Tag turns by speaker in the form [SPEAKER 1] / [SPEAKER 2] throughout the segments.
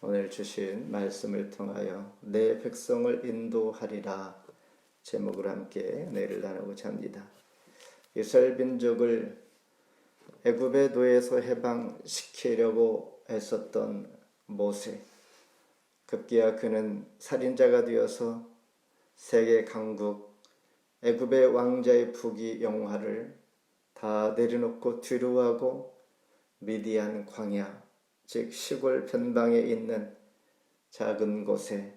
[SPEAKER 1] 오늘 주신 말씀을 통하여 내 백성을 인도하리라 제목으로 함께 은혜를 나누고자 합니다. 이스라엘 민족을 애굽의 노예에서 해방시키려고 애썼던 모세, 급기야 그는 살인자가 되어서 세계 강국 애굽의 왕자의 부귀 영화를 다 내려놓고 뒤로하고 미디안 광야, 즉 시골 변방에 있는 작은 곳에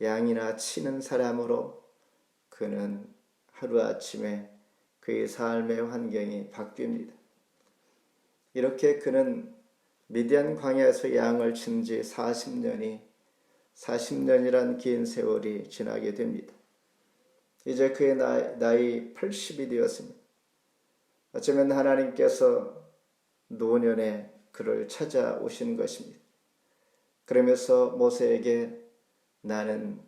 [SPEAKER 1] 양이나 치는 사람으로 그는 하루아침에 그의 삶의 환경이 바뀝니다. 이렇게 그는 미디안 광야에서 양을 친 지 40년이란 긴 세월이 지나게 됩니다. 이제 그의 나이 80이 되었습니다. 어쩌면 하나님께서 노년에 그를 찾아오신 것입니다. 그러면서 모세에게 나는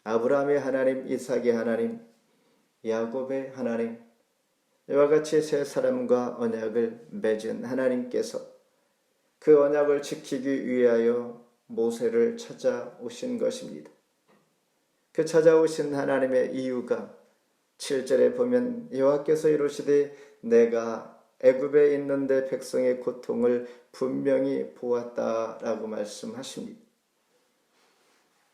[SPEAKER 1] 아브라함의 하나님, 이삭의 하나님, 야곱의 하나님, 이와 같이 세 사람과 언약을 맺은 하나님께서 그 언약을 지키기 위하여 모세를 찾아오신 것입니다. 그 찾아오신 하나님의 이유가 7절에 보면 여호와께서 이르시되 내가 애굽에 있는 내 백성의 고통을 분명히 보았다라고 말씀하십니다.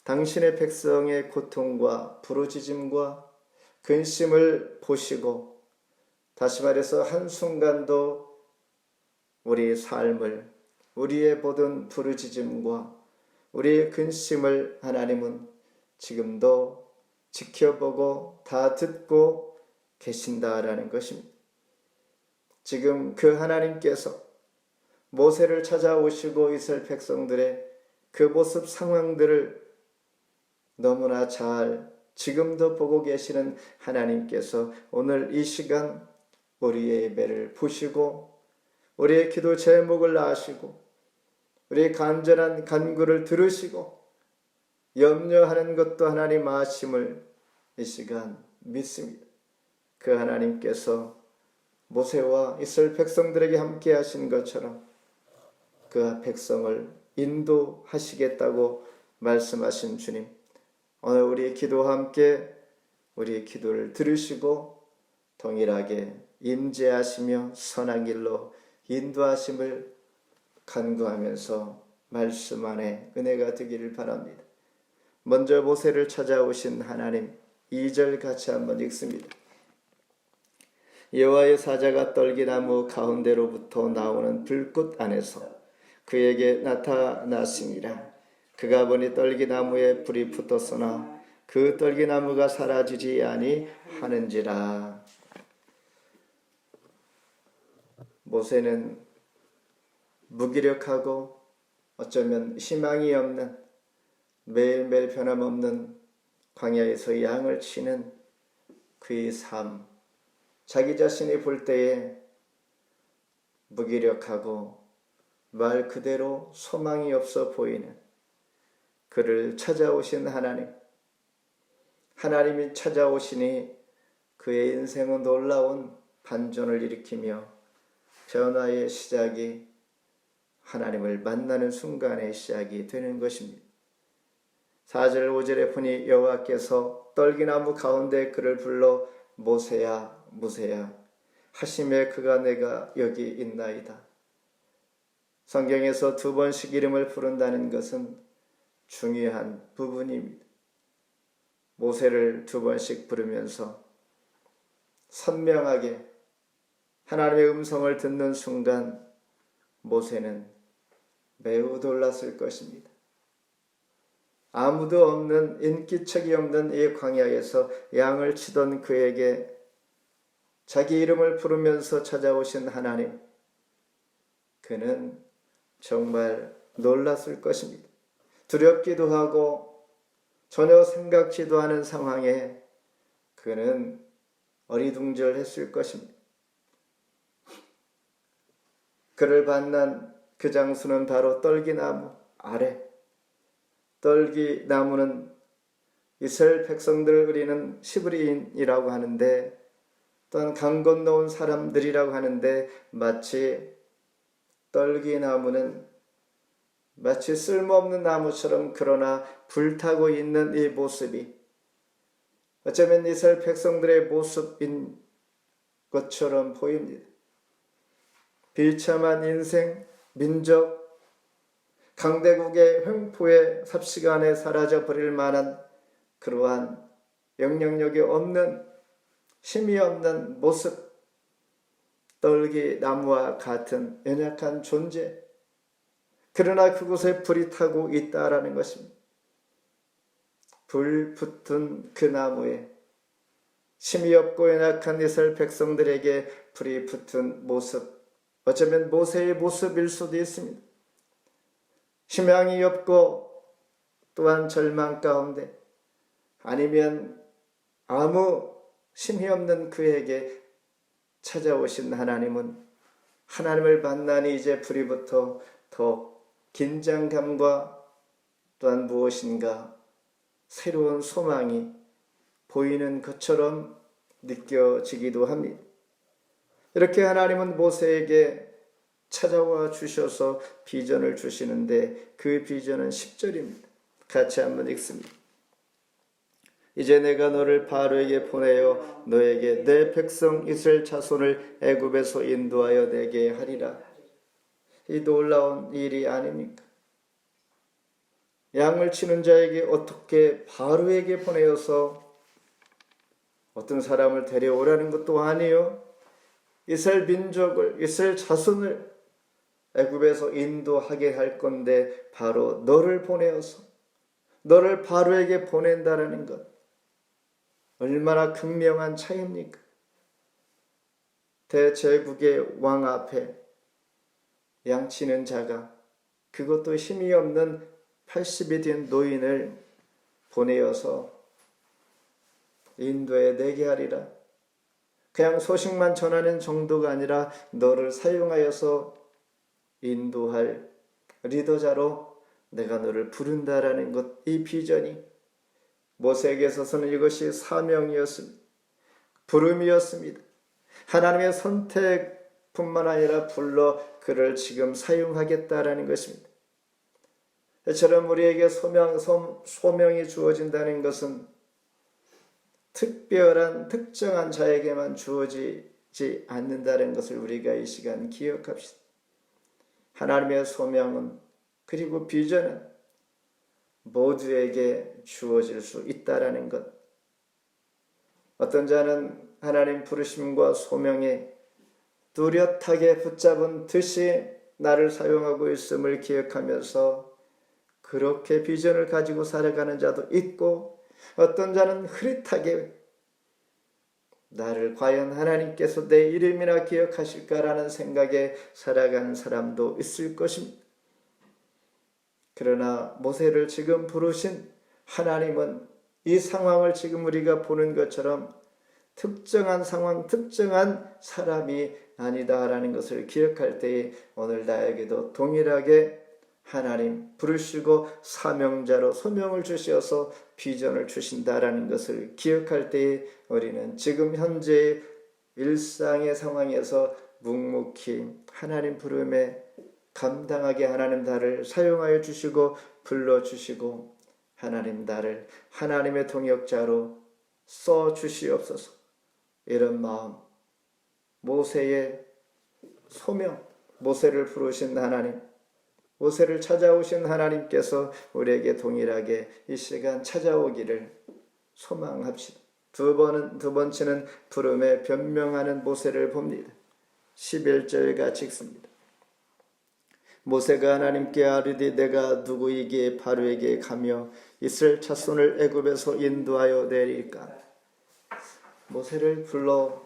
[SPEAKER 1] 당신의 백성의 고통과 부르짖음과 근심을 보시고, 다시 말해서 한순간도 우리의 삶을, 우리의 모든 부르짖음과 우리의 근심을 하나님은 지금도 지켜보고 다 듣고 계신다라는 것입니다. 지금 그 하나님께서 모세를 찾아오시고 이스라엘 백성들의 그 모습 상황들을 너무나 잘 지금도 보고 계시는 하나님께서 오늘 이 시간 우리의 예배를 보시고 우리의 기도 제목을 아시고 우리의 간절한 간구를 들으시고 염려하는 것도 하나님 아심을 이 시간 믿습니다. 그 하나님께서 모세와 이스라엘 백성들에게 함께 하신 것처럼 그 백성을 인도하시겠다고 말씀하신 주님, 오늘 우리의 기도와 함께 우리의 기도를 들으시고 동일하게 임재하시며 선한 길로 인도하심을 간구하면서 말씀 안에 은혜가 되기를 바랍니다. 먼저 모세를 찾아오신 하나님, 2절 같이 한번 읽습니다. 여호와의 사자가 떨기나무 가운데로부터 나오는 불꽃 안에서 그에게 나타났으니라. 그가 보니 떨기나무에 불이 붙었으나 그 떨기나무가 사라지지 아니하는지라. 모세는 무기력하고 어쩌면 희망이 없는, 매일매일 변함없는 광야에서 양을 치는 그의 삶, 자기 자신이 볼 때에 무기력하고 말 그대로 소망이 없어 보이는 그를 찾아오신 하나님이 찾아오시니 그의 인생은 놀라운 반전을 일으키며 변화의 시작이 하나님을 만나는 순간의 시작이 되는 것입니다. 4절 5절에 보니 여호와께서 떨기나무 가운데 그를 불러 모세야 모세야 하시매 그가 내가 여기 있나이다. 성경에서 2번씩 이름을 부른다는 것은 중요한 부분입니다. 모세를 2번씩 부르면서 선명하게 하나님의 음성을 듣는 순간 모세는 매우 놀랐을 것입니다. 아무도 없는, 인기척이 없는 이 광야에서 양을 치던 그에게 자기 이름을 부르면서 찾아오신 하나님, 그는 정말 놀랐을 것입니다. 두렵기도 하고 전혀 생각지도 않은 상황에 그는 어리둥절했을 것입니다. 그를 만난 그 장소는 바로 떨기나무 아래. 떨기나무는 이스라엘 백성들을 그리는 시브리인이라고 하는데, 또한 강 건너온 사람들이라고 하는데, 마치 떨기나무는 마치 쓸모없는 나무처럼 그러나 불타고 있는 이 모습이 어쩌면 이스라엘 백성들의 모습인 것처럼 보입니다. 비참한 인생, 민족, 강대국의 횡포에 삽시간에 사라져 버릴 만한 그러한 영향력이 없는, 힘이 없는 모습, 떨기 나무와 같은 연약한 존재, 그러나 그곳에 불이 타고 있다라는 것입니다. 불 붙은 그 나무에 힘이 없고 연약한 이스라엘 백성들에게 불이 붙은 모습, 어쩌면 모세의 모습일 수도 있습니다. 희망이 없고 또한 절망 가운데, 아니면 아무 힘이 없는 그에게 찾아오신 하나님은, 하나님을 만나니 이제 불이 붙어 더 긴장감과 또한 무엇인가 새로운 소망이 보이는 것처럼 느껴지기도 합니다. 이렇게 하나님은 모세에게 찾아와 주셔서 비전을 주시는데, 그 비전은 10절입니다. 같이 한번 읽습니다. 이제 내가 너를 바로에게 보내어 너에게 내 백성 이스라엘 자손을 애굽에서 인도하여 내게 하리라. 이 놀라운 일이 아닙니까? 양을 치는 자에게 어떻게 바로에게 보내어서 어떤 사람을 데려오라는 것도 아니요, 이스라엘 민족을, 이스라엘 자손을 애굽에서 인도하게 할 건데 바로 너를 보내어서 너를 바로에게 보낸다라는 것, 얼마나 극명한 차이입니까? 대제국의 왕 앞에 양치는 자가, 그것도 힘이 없는 80이 된 노인을 보내어서 인도에 내게 하리라. 그냥 소식만 전하는 정도가 아니라 너를 사용하여서 인도할 리더자로 내가 너를 부른다라는 것, 이 비전이 모세에게 있어서는 이것이 사명이었습니다. 부름이었습니다. 하나님의 선택뿐만 아니라 불러 그를 지금 사용하겠다라는 것입니다. 이처럼 우리에게 소명이 주어진다는 것은 특별한 특정한 자에게만 주어지지 않는다는 것을 우리가 이 시간 기억합시다. 하나님의 소명은, 그리고 비전은 모두에게 주어질 수 있다라는 것. 어떤 자는 하나님 부르심과 소명에 뚜렷하게 붙잡은 듯이 나를 사용하고 있음을 기억하면서 그렇게 비전을 가지고 살아가는 자도 있고, 어떤 자는 흐릿하게 나를 과연 하나님께서 내 이름이나 기억하실까라는 생각에 살아가는 사람도 있을 것입니다. 그러나 모세를 지금 부르신 하나님은 이 상황을 지금 우리가 보는 것처럼 특정한 상황, 특정한 사람이 아니다라는 것을 기억할 때에 오늘 나에게도 동일하게 하나님 부르시고 사명자로 소명을 주셔서 비전을 주신다라는 것을 기억할 때에 우리는 지금 현재의 일상의 상황에서 묵묵히 하나님 부름에 감당하게 하나님 나를 사용하여 주시고 불러주시고 하나님 나를 하나님의 동역자로 써주시옵소서. 이런 마음, 모세의 소명, 모세를 부르신 하나님, 모세를 찾아오신 하나님께서 우리에게 동일하게 이 시간 찾아오기를 소망합시다. 두 번째는 부름에 변명하는 모세를 봅니다. 11절 같이 읽습니다. 모세가 하나님께 아뢰되 내가 누구이기에 바로에게 가며 이스라엘 자손을 애굽에서 인도하여 내릴까? 모세를 불러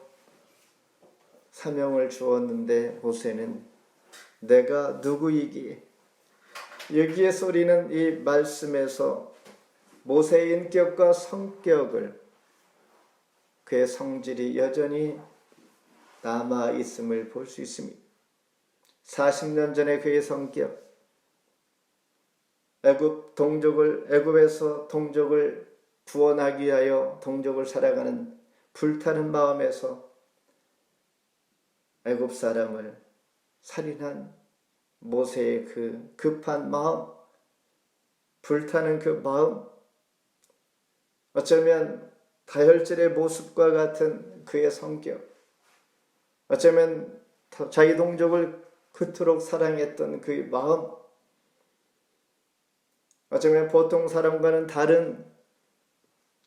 [SPEAKER 1] 사명을 주었는데 모세는 내가 누구이기에, 여기에서 우리는 이 말씀에서 모세의 인격과 성격을, 그의 성질이 여전히 남아 있음을 볼 수 있습니다. 40년 전에 그의 성격, 애굽에서 동족을 구원하기 위하여 동족을 살아가는 불타는 마음에서 애굽 사람을 살인한 모세의 그 급한 마음, 불타는 그 마음, 어쩌면 다혈질의 모습과 같은 그의 성격, 어쩌면 자기 동족을 그토록 사랑했던 그의 마음, 어쩌면 보통 사람과는 다른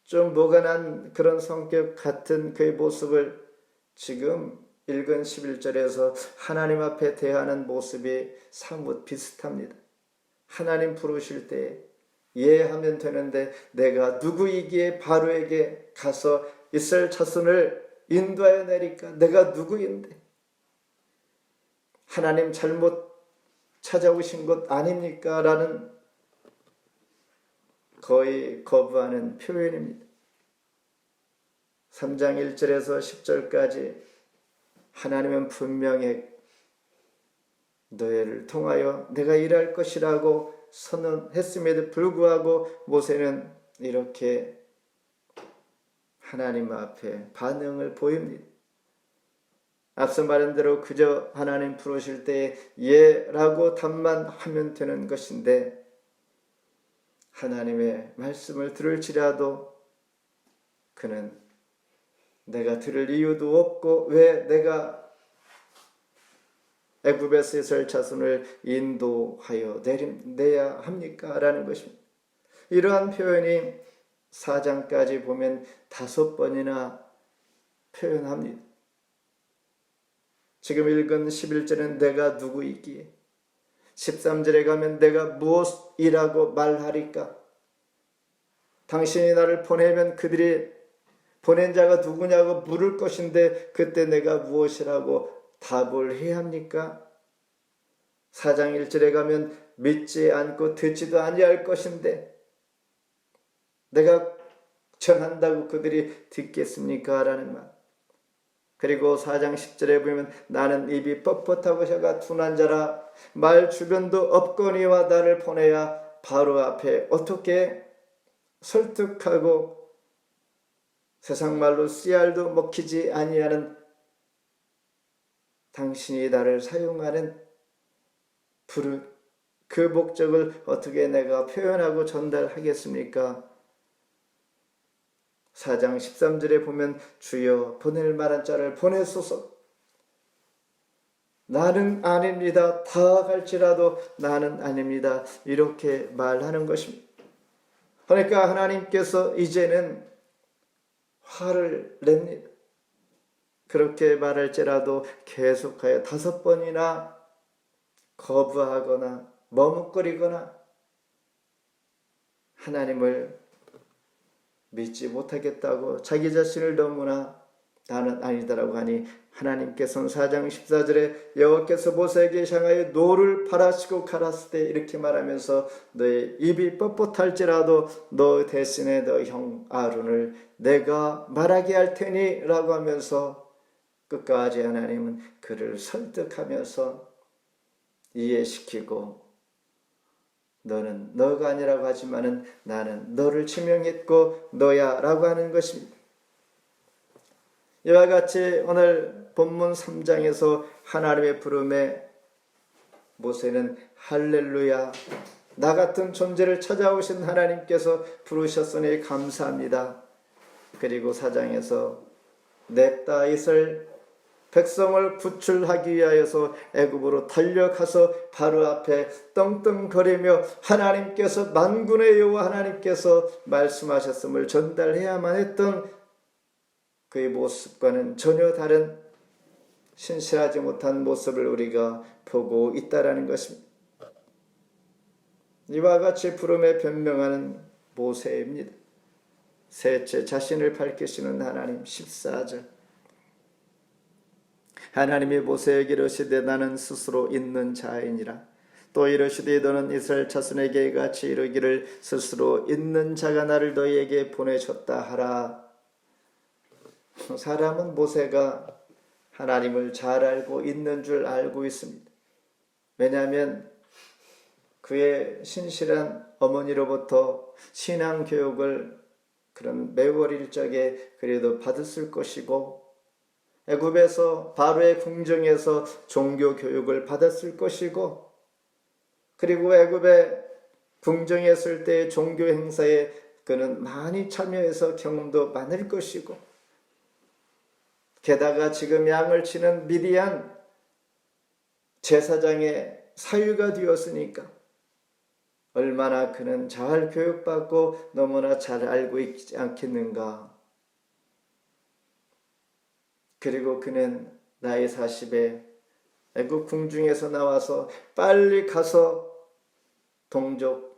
[SPEAKER 1] 좀 무관한 그런 성격 같은 그의 모습을 지금 읽은 11절에서 하나님 앞에 대하는 모습이 사뭇 비슷합니다. 하나님 부르실 때 예하면 되는데 내가 누구이기에 바로에게 가서 이스라엘 자손을 인도하여 내릴까? 내가 누구인데? 하나님 잘못 찾아오신 것 아닙니까? 라는 거의 거부하는 표현입니다. 3장 1절에서 10절까지 하나님은 분명히 너희를 통하여 내가 일할 것이라고 선언했음에도 불구하고 모세는 이렇게 하나님 앞에 반응을 보입니다. 앞서 말한 대로 그저 하나님 부르실 때에 예라고 답만 하면 되는 것인데 하나님의 말씀을 들을지라도 그는 내가 들을 이유도 없고 왜 내가 애굽에서 이스라엘 자손을 인도하여 내야 합니까? 라는 것입니다. 이러한 표현이 4장까지 보면 5번이나 표현합니다. 지금 읽은 11절은 내가 누구이기에, 13절에 가면 내가 무엇이라고 말하리까? 당신이 나를 보내면 그들이 보낸 자가 누구냐고 물을 것인데 그때 내가 무엇이라고 답을 해야 합니까? 4장 1절에 가면 믿지 않고 듣지도 아니할 것인데 내가 전한다고 그들이 듣겠습니까? 라는 말. 그리고 4장 10절에 보면 나는 입이 뻣뻣하고 혀가 둔한 자라 말 주변도 없거니와 나를 보내야 바로 앞에 어떻게 설득하고 세상 말로 씨알도 먹히지 아니하는 당신이 나를 사용하는 그 목적을 어떻게 내가 표현하고 전달하겠습니까? 4장 13절에 보면 주여 보낼 만한 자를 보내소서. 나는 아닙니다. 다 갈지라도 나는 아닙니다. 이렇게 말하는 것입니다. 그러니까 하나님께서 이제는 화를 냅니다. 그렇게 말할지라도 계속하여 5번이나 거부하거나 머뭇거리거나 하나님을 믿지 못하겠다고 자기 자신을 너무나 나는 아니다라고 하니 하나님께서는 4장 14절에 여호와께서 모세에게 향하여 노를 바라시고 가랐을 때 이렇게 말하면서 너의 입이 뻣뻣할지라도 너 대신에 너 형 아론을 내가 말하게 할 테니 라고 하면서 끝까지 하나님은 그를 설득하면서 이해시키고 너는 너가 아니라고 하지만은 나는 너를 지명했고 너야 라고 하는 것입니다. 이와 같이 오늘 본문 3장에서 하나님의 부름에 모세는 할렐루야 나 같은 존재를 찾아오신 하나님께서 부르셨으니 감사합니다. 그리고 4장에서 냅다 이스라엘 백성을 구출하기 위하여서 애굽으로 달려가서 바로 앞에 떵떵거리며 하나님께서 만군의 여호와 하나님께서 말씀하셨음을 전달해야만 했던 그의 모습과는 전혀 다른 신실하지 못한 모습을 우리가 보고 있다라는 것입니다. 이와 같이 부름에 변명하는 모세입니다. 셋째, 자신을 밝히시는 하나님. 14절 하나님이 모세에게 이르시되 나는 스스로 있는 자이니라. 또 이르시되 너는 이스라엘 자손에게 같이 이르기를 스스로 있는 자가 나를 너희에게 보내셨다 하라. 사람은 모세가 하나님을 잘 알고 있는 줄 알고 있습니다. 왜냐하면 그의 신실한 어머니로부터 신앙 교육을 그런 매우 어릴 적에 그래도 받았을 것이고 애굽에서 바로의 궁정에서 종교 교육을 받았을 것이고 그리고 애굽에 궁정했을 때의 종교 행사에 그는 많이 참여해서 경험도 많을 것이고, 게다가 지금 양을 치는 미디안 제사장의 사유가 되었으니까 얼마나 그는 잘 교육받고 너무나 잘 알고 있지 않겠는가. 그리고 그는 나이 40에 애굽 궁중에서 나와서 빨리 가서 동족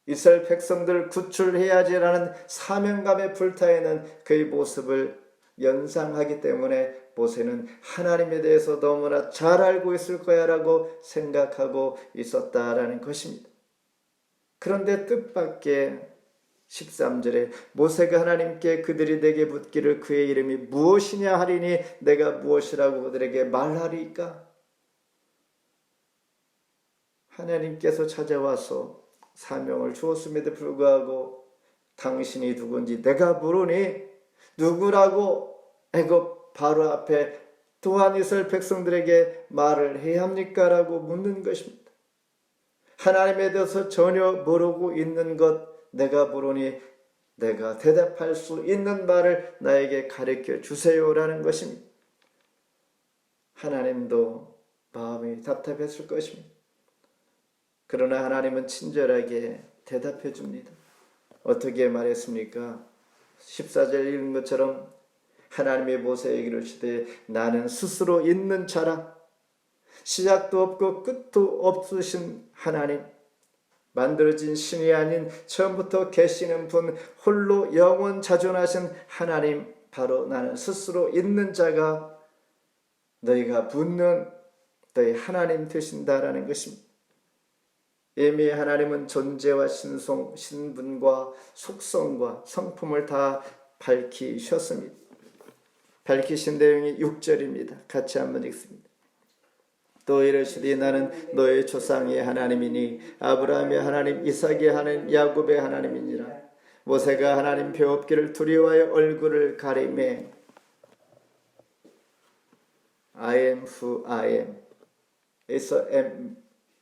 [SPEAKER 1] 이스라엘 백성들 구출해야지라는 사명감에 불타있는 그의 모습을 연상하기 때문에 모세는 하나님에 대해서 너무나 잘 알고 있을 거야 라고 생각하고 있었다라는 것입니다. 그런데 뜻밖의 13절에 모세가 하나님께 그들이 내게 묻기를 그의 이름이 무엇이냐 하리니 내가 무엇이라고 그들에게 말하리까? 하나님께서 찾아와서 사명을 주었음에도 불구하고 당신이 누군지 내가 물으니 누구라고 애굽 바로 앞에 또한 이스라엘 백성들에게 말을 해야 합니까? 라고 묻는 것입니다. 하나님에 대해서 전혀 모르고 있는 것 내가 물으니 내가 대답할 수 있는 말을 나에게 가르쳐 주세요라는 것입니다. 하나님도 마음이 답답했을 것입니다. 그러나 하나님은 친절하게 대답해 줍니다. 어떻게 말했습니까? 14절 읽은 것처럼 하나님의 모세에게 이르시되 나는 스스로 있는 자라. 시작도 없고 끝도 없으신 하나님, 만들어진 신이 아닌 처음부터 계시는 분, 홀로 영원 자존하신 하나님, 바로 나는 스스로 있는 자가 너희가 묻는 너희 하나님 되신다라는 것입니다. 이미 하나님은 존재와 신분과 속성과 성품을 다 밝히셨습니다. 밝히신 내용이 6절입니다. 같이 한번 읽습니다. 또 이르시되 나는 너의 조상의 하나님이니 아브라함의 하나님, 이삭의 하나님, 야곱의 하나님이니라. 모세가 하나님 배웠기를 두려워하여 얼굴을 가리매 I am who I am 에서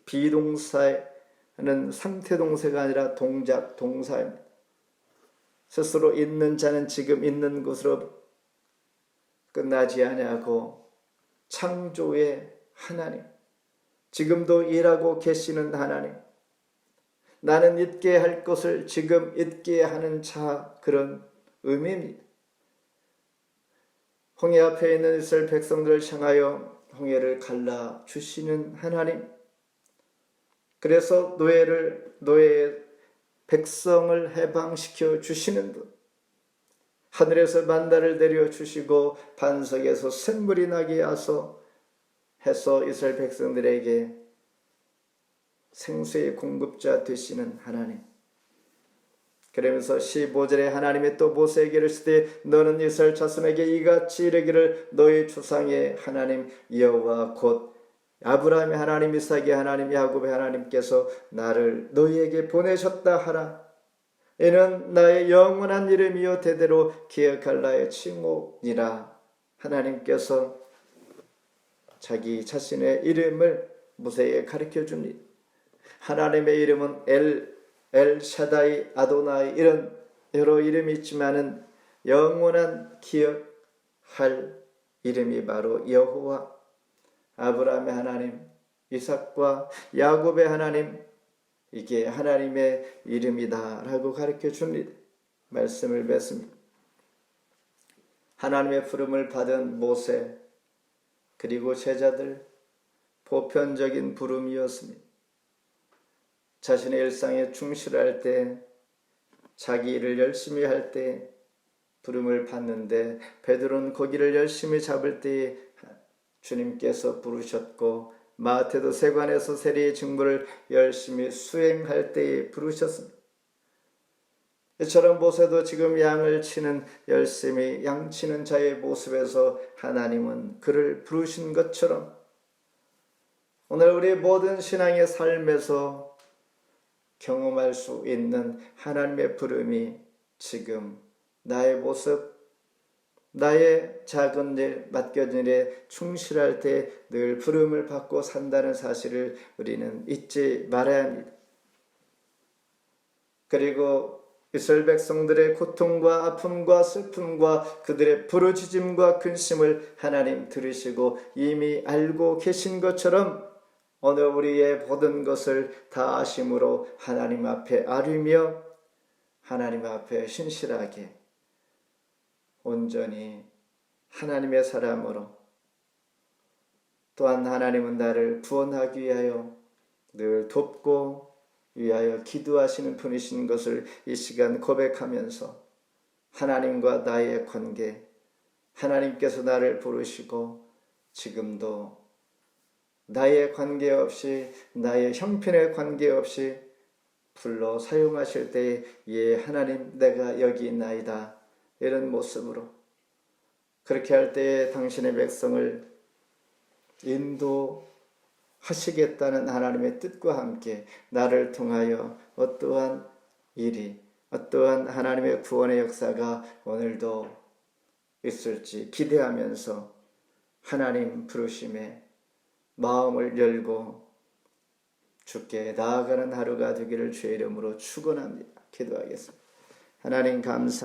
[SPEAKER 1] 비동사는 상태동사가 아니라 동작, 동사입니다. 스스로 있는 자는 지금 있는 곳으로 끝나지 아니하고 창조의 하나님, 지금도 일하고 계시는 하나님, 나는 있게 할 것을 지금 있게 하는 자, 그런 의미입니다. 홍해 앞에 있는 이스라엘 백성들을 향하여 홍해를 갈라 주시는 하나님, 그래서 노예의 백성을 해방시켜 주시는 분, 하늘에서 만나를 내려 주시고 반석에서 샘물이 나게 해서 이스라엘 백성들에게 생수의 공급자 되시는 하나님. 그러면서 15절에 하나님이 또 모세에게 이르시되 너는 이스라엘 자손에게 이같이 이르기를 너희 조상의 하나님 여호와 곧 아브라함의 하나님, 이삭의 하나님, 야곱의 하나님께서 나를 너희에게 보내셨다 하라. 이는 나의 영원한 이름이요 대대로 기억할 나의 칭호니라. 하나님께서 자기 자신의 이름을 모세에게 가르쳐 줍니다. 하나님의 이름은 엘샤다이, 아도나이, 이런 여러 이름이 있지만은 영원한 기억할 이름이 바로 여호와, 아브라함의 하나님, 이삭과 야곱의 하나님, 이게 하나님의 이름이다 라고 가르쳐 줍니다. 말씀을 맺습니다. 하나님의 부름을 받은 모세 그리고 제자들, 보편적인 부름이었습니다. 자신의 일상에 충실할 때, 자기 일을 열심히 할 때 부름을 받는데, 베드로는 고기를 열심히 잡을 때에 주님께서 부르셨고, 마태도 세관에서 세리의 직무를 열심히 수행할 때에 부르셨습니다. 이처럼 모세도 지금 양을 치는, 열심히 양치는 자의 모습에서 하나님은 그를 부르신 것처럼 오늘 우리 모든 신앙의 삶에서 경험할 수 있는 하나님의 부름이 지금 나의 모습, 나의 작은 일, 맡겨진 일에 충실할 때 늘 부름을 받고 산다는 사실을 우리는 잊지 말아야 합니다. 그리고 이스라엘 백성들의 고통과 아픔과 슬픔과 그들의 부르짖음과 근심을 하나님 들으시고 이미 알고 계신 것처럼 오늘 우리의 모든 것을 다 아심으로 하나님 앞에 아뢰며 하나님 앞에 신실하게 온전히 하나님의 사람으로 또한 하나님은 나를 구원하기 위하여 늘 돕고 위하여 기도하시는 분이신 것을 이 시간 고백하면서 하나님과 나의 관계, 하나님께서 나를 부르시고 지금도 나의 관계없이 나의 형편의 관계없이 불러 사용하실 때에 예 하나님 내가 여기 있나이다 이런 모습으로 그렇게 할 때에 당신의 백성을 인도하시겠다는 하나님의 뜻과 함께 나를 통하여 어떠한 일이 어떠한 하나님의 구원의 역사가 오늘도 있을지 기대하면서 하나님 부르심에 마음을 열고 주께 나아가는 하루가 되기를 주의 이름으로 축원합니다. 기도하겠습니다. 하나님 감사